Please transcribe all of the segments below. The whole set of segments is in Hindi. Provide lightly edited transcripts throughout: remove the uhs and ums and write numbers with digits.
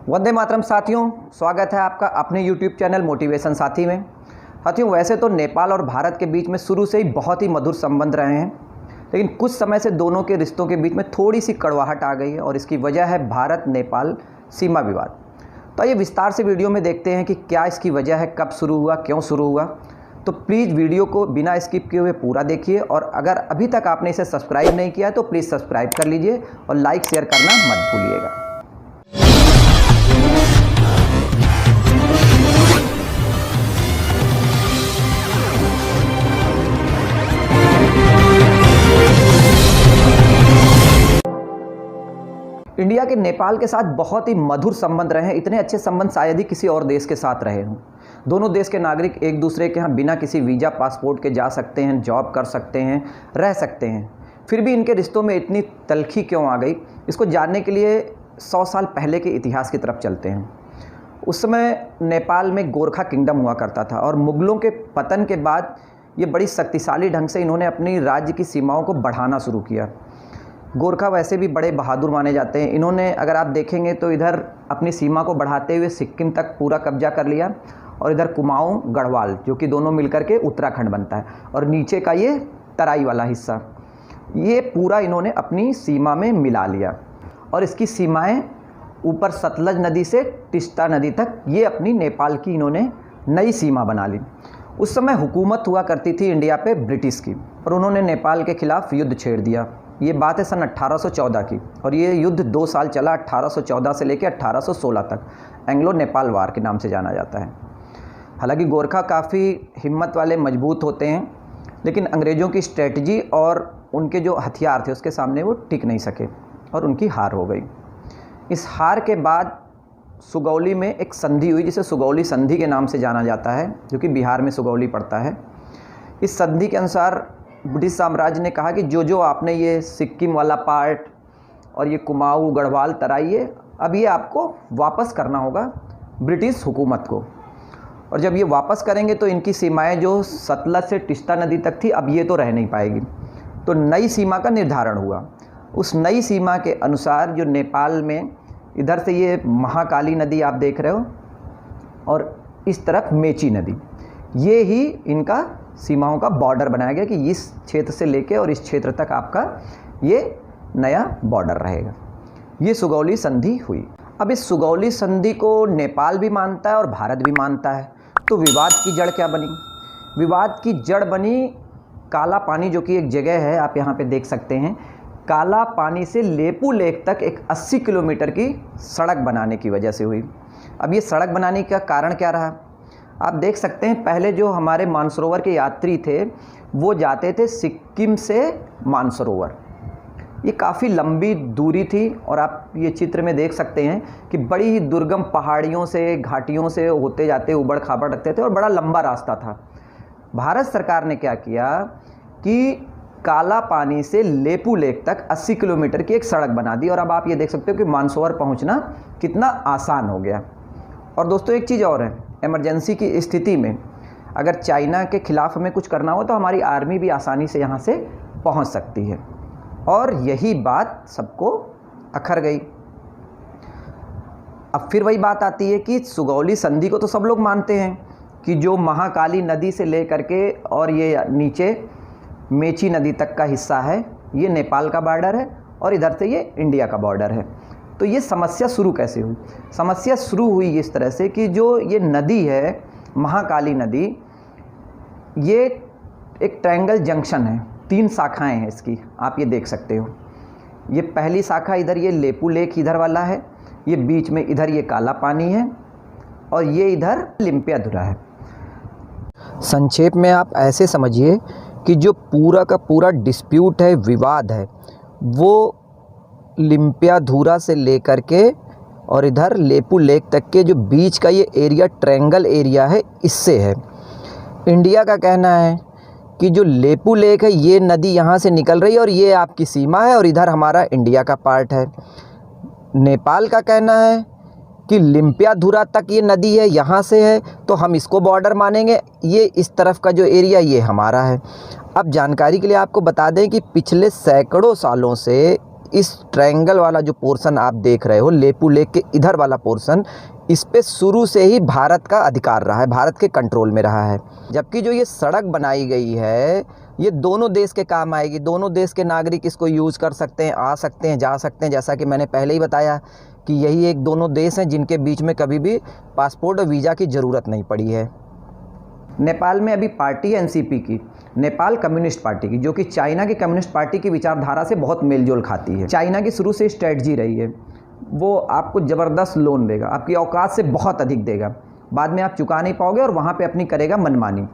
वंदे मातरम साथियों, स्वागत है आपका अपने YouTube चैनल मोटिवेशन साथी में। साथियों, वैसे तो नेपाल और भारत के बीच में शुरू से ही बहुत ही मधुर संबंध रहे हैं, लेकिन कुछ समय से दोनों के रिश्तों के बीच में थोड़ी सी कड़वाहट आ गई है और इसकी वजह है भारत नेपाल सीमा विवाद। तो आइए विस्तार से वीडियो में देखते हैं कि क्या इसकी वजह है, कब शुरू हुआ, क्यों शुरू हुआ। तो प्लीज़ वीडियो को बिना स्किप किए हुए पूरा देखिए और अगर अभी तक आपने इसे सब्सक्राइब नहीं किया है तो प्लीज़ सब्सक्राइब कर लीजिए और लाइक शेयर करना मत भूलिएगा। इंडिया के नेपाल के साथ बहुत ही मधुर संबंध रहे हैं। इतने अच्छे संबंध शायद ही किसी और देश के साथ रहे हों। दोनों देश के नागरिक एक दूसरे के यहाँ बिना किसी वीज़ा पासपोर्ट के जा सकते हैं, जॉब कर सकते हैं, रह सकते हैं। फिर भी इनके रिश्तों में इतनी तल्खी क्यों आ गई, इसको जानने के लिए 100 साल पहले के इतिहास की तरफ चलते हैं। उस समय नेपाल में गोरखा किंगडम हुआ करता था और मुग़लों के पतन के बाद ये बड़ी शक्तिशाली ढंग से इन्होंने अपनी राज्य की सीमाओं को बढ़ाना शुरू किया। गोरखा वैसे भी बड़े बहादुर माने जाते हैं। इन्होंने, अगर आप देखेंगे तो इधर अपनी सीमा को बढ़ाते हुए सिक्किम तक पूरा कब्जा कर लिया और इधर कुमाऊं गढ़वाल, जो कि दोनों मिलकर के उत्तराखंड बनता है, और नीचे का ये तराई वाला हिस्सा, ये पूरा इन्होंने अपनी सीमा में मिला लिया। और इसकी सीमाएं ऊपर सतलज नदी से तिस्ता नदी तक ये अपनी नेपाल की इन्होंने नई सीमा बना ली। उस समय हुकूमत हुआ करती थी इंडिया पे ब्रिटिश की और उन्होंने नेपाल के खिलाफ युद्ध छेड़ दिया। ये बात है सन 1814 की और ये युद्ध 2 साल चला, 1814 से लेकर 1816 तक। एंग्लो नेपाल वार के नाम से जाना जाता है। हालांकि गोरखा काफ़ी हिम्मत वाले, मजबूत होते हैं, लेकिन अंग्रेज़ों की स्ट्रेटजी और उनके जो हथियार थे उसके सामने वो टिक नहीं सके और उनकी हार हो गई। इस हार के बाद सुगौली में एक संधि हुई जिसे सुगौली संधि के नाम से जाना जाता है, जो कि बिहार में सुगौली पड़ता है। इस संधि के अनुसार ब्रिटिश साम्राज्य ने कहा कि जो आपने ये सिक्किम वाला पार्ट और ये कुमाऊं गढ़वाल तराई, अब ये आपको वापस करना होगा ब्रिटिश हुकूमत को। और जब ये वापस करेंगे तो इनकी सीमाएं जो सतलज से तिस्ता नदी तक थी, अब ये तो रह नहीं पाएगी। तो नई सीमा का निर्धारण हुआ। उस नई सीमा के अनुसार जो नेपाल में इधर से ये महाकाली नदी आप देख रहे हो और इस तरफ मेची नदी, ये ही इनका सीमाओं का बॉर्डर बनाया गया कि इस क्षेत्र से लेके और इस क्षेत्र तक आपका ये नया बॉर्डर रहेगा। ये सुगौली संधि हुई। अब इस सुगौली संधि को नेपाल भी मानता है और भारत भी मानता है। तो विवाद की जड़ क्या बनी? विवाद की जड़ बनी काला पानी, जो कि एक जगह है, आप यहाँ पे देख सकते हैं। काला पानी से लेपू लेक तक एक 80 किलोमीटर की सड़क बनाने की वजह से हुई। अब ये सड़क बनाने का कारण क्या रहा? आप देख सकते हैं, पहले जो हमारे मानसरोवर के यात्री थे वो जाते थे सिक्किम से मानसरोवर। ये काफ़ी लंबी दूरी थी और आप ये चित्र में देख सकते हैं कि बड़ी ही दुर्गम पहाड़ियों से, घाटियों से होते जाते उबड़ खाबड़ रखते थे और बड़ा लंबा रास्ता था। भारत सरकार ने क्या किया कि काला पानी से लेपू लेक तक 80 किलोमीटर की एक सड़क बना दी और अब आप ये देख सकते हो कि मानसरोवर पहुँचना कितना आसान हो गया। और दोस्तों, एक चीज़ और है, इमरजेंसी की स्थिति में अगर चाइना के ख़िलाफ़ हमें कुछ करना हो तो हमारी आर्मी भी आसानी से यहाँ से पहुँच सकती है। और यही बात सबको अखर गई। अब फिर वही बात आती है कि सुगौली संधि को तो सब लोग मानते हैं कि जो महाकाली नदी से ले करके और ये नीचे मेची नदी तक का हिस्सा है, ये नेपाल का बॉर्डर है और इधर से ये इंडिया का बॉर्डर है। तो ये समस्या शुरू कैसे हुई? समस्या शुरू हुई इस तरह से कि जो ये नदी है, महाकाली नदी, ये एक ट्रायंगल जंक्शन है। 3 शाखाएं हैं इसकी, आप ये देख सकते हो। ये पहली शाखा इधर ये लेपू लेक इधर वाला है, ये बीच में इधर ये काला पानी है और ये इधर लिम्पियाधुरा है। संक्षेप में आप ऐसे समझिए कि जो पूरा का पूरा डिस्प्यूट है, विवाद है, वो लिम्पियाधुरा से लेकर के और इधर लेपू लेक तक के जो बीच का ये एरिया, ट्रायंगल एरिया है, इससे है। इंडिया का कहना है कि जो लेपू लेक है, ये नदी यहाँ से निकल रही है और ये आपकी सीमा है और इधर हमारा इंडिया का पार्ट है। नेपाल का कहना है कि लिम्पियाधुरा तक ये नदी है, यहाँ से है तो हम इसको बॉर्डर मानेंगे, ये इस तरफ का जो एरिया ये हमारा है। अब जानकारी के लिए आपको बता दें कि पिछले सैकड़ों सालों से इस ट्रायंगल वाला जो पोर्शन आप देख रहे हो, लेपू लेक के इधर वाला पोर्शन, इस पे शुरू से ही भारत का अधिकार रहा है, भारत के कंट्रोल में रहा है। जबकि जो ये सड़क बनाई गई है ये दोनों देश के काम आएगी, दोनों देश के नागरिक इसको यूज़ कर सकते हैं, आ सकते हैं, जा सकते हैं। जैसा कि मैंने पहले ही बताया कि यही एक दोनों देश हैं जिनके बीच में कभी भी पासपोर्ट और वीज़ा की ज़रूरत नहीं पड़ी है। नेपाल में अभी पार्टी है एनसीपी की, नेपाल कम्युनिस्ट पार्टी की, जो कि चाइना की कम्युनिस्ट पार्टी की विचारधारा से बहुत मेलजोल खाती है। चाइना की शुरू से स्ट्रेटजी रही है, वो आपको ज़बरदस्त लोन देगा, आपकी औकात से बहुत अधिक देगा, बाद में आप चुका नहीं पाओगे और वहाँ पे अपनी करेगा मनमानी।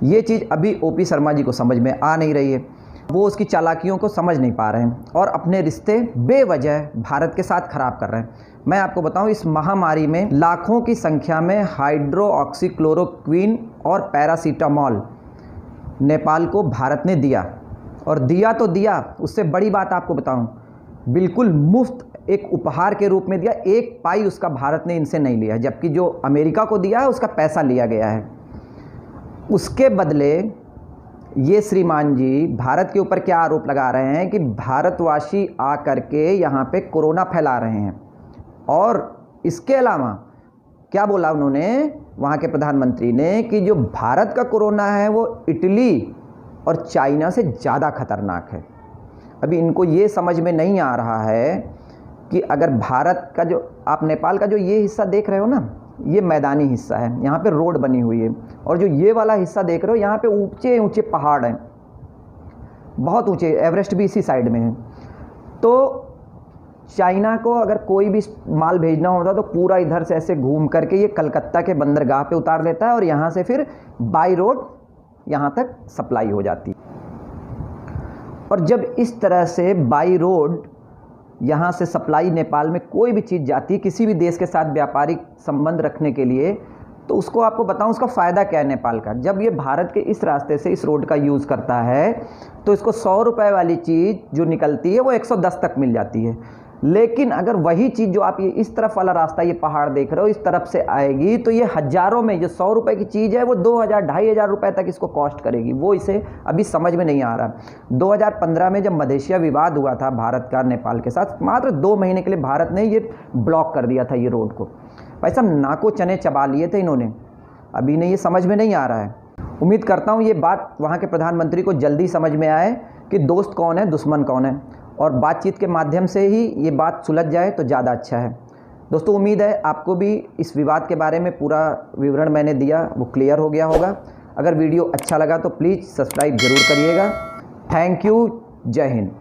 ये चीज़ अभी ओपी शर्मा जी को समझ में आ नहीं रही है, वो उसकी चालाकियों को समझ नहीं पा रहे हैं और अपने रिश्ते बेवजह भारत के साथ ख़राब कर रहे हैं। मैं आपको बताऊं, इस महामारी में लाखों की संख्या में हाइड्रोक्सीक्लोरोक्विन और पैरासीटामोल नेपाल को भारत ने दिया, और दिया तो दिया, उससे बड़ी बात आपको बताऊं, बिल्कुल मुफ्त एक उपहार के रूप में दिया। एक पाई उसका भारत ने इनसे नहीं लिया, जबकि जो अमेरिका को दिया है उसका पैसा लिया गया है। उसके बदले ये श्रीमान जी भारत के ऊपर क्या आरोप लगा रहे हैं कि भारतवासी आकर के यहाँ पे कोरोना फैला रहे हैं, और इसके अलावा क्या बोला उन्होंने, वहाँ के प्रधानमंत्री ने, कि जो भारत का कोरोना है वो इटली और चाइना से ज़्यादा खतरनाक है। अभी इनको ये समझ में नहीं आ रहा है कि अगर भारत का जो, आप नेपाल का जो ये हिस्सा देख रहे हो ना, ये मैदानी हिस्सा है, यहाँ पे रोड बनी हुई है, और जो ये वाला हिस्सा देख रहे हो यहाँ पे ऊंचे ऊंचे पहाड़ हैं, बहुत ऊंचे, एवरेस्ट भी इसी साइड में है। तो चाइना को अगर कोई भी माल भेजना होता तो पूरा इधर से ऐसे घूम करके ये कलकत्ता के बंदरगाह पे उतार देता है, और यहाँ से फिर बाई रोड यहाँ तक सप्लाई हो जाती है। और जब इस तरह से बाई रोड यहाँ से सप्लाई नेपाल में कोई भी चीज़ जाती है किसी भी देश के साथ व्यापारिक संबंध रखने के लिए, तो उसको आपको बताऊं उसका फ़ायदा क्या है नेपाल का। जब ये भारत के इस रास्ते से इस रोड का यूज़ करता है तो इसको 100 रुपये वाली चीज़ जो निकलती है वो 110 तक मिल जाती है। लेकिन अगर वही चीज़ जो आप ये इस तरफ वाला रास्ता, ये पहाड़ देख रहे हो, इस तरफ से आएगी तो ये हज़ारों में, जो 100 रुपये की चीज़ है वो 2000-2500 रुपये तक इसको कॉस्ट करेगी। वो इसे अभी समझ में नहीं आ रहा। 2015 में जब मधेशिया विवाद हुआ था भारत का नेपाल के साथ, मात्र 2 महीने के लिए भारत ने ये ब्लॉक कर दिया था ये रोड को। भाई साहब नाको चने चबा लिए थे इन्होंने, अभी इन्हें ये समझ में नहीं आ रहा है। उम्मीद करता हूँ ये बात वहाँ के प्रधानमंत्री को जल्दी समझ में आए कि दोस्त कौन है, दुश्मन कौन है, और बातचीत के माध्यम से ही ये बात सुलझ जाए तो ज़्यादा अच्छा है। दोस्तों उम्मीद है आपको भी इस विवाद के बारे में पूरा विवरण मैंने दिया वो क्लियर हो गया होगा। अगर वीडियो अच्छा लगा तो प्लीज़ सब्सक्राइब ज़रूर करिएगा। थैंक यू, जय हिंद।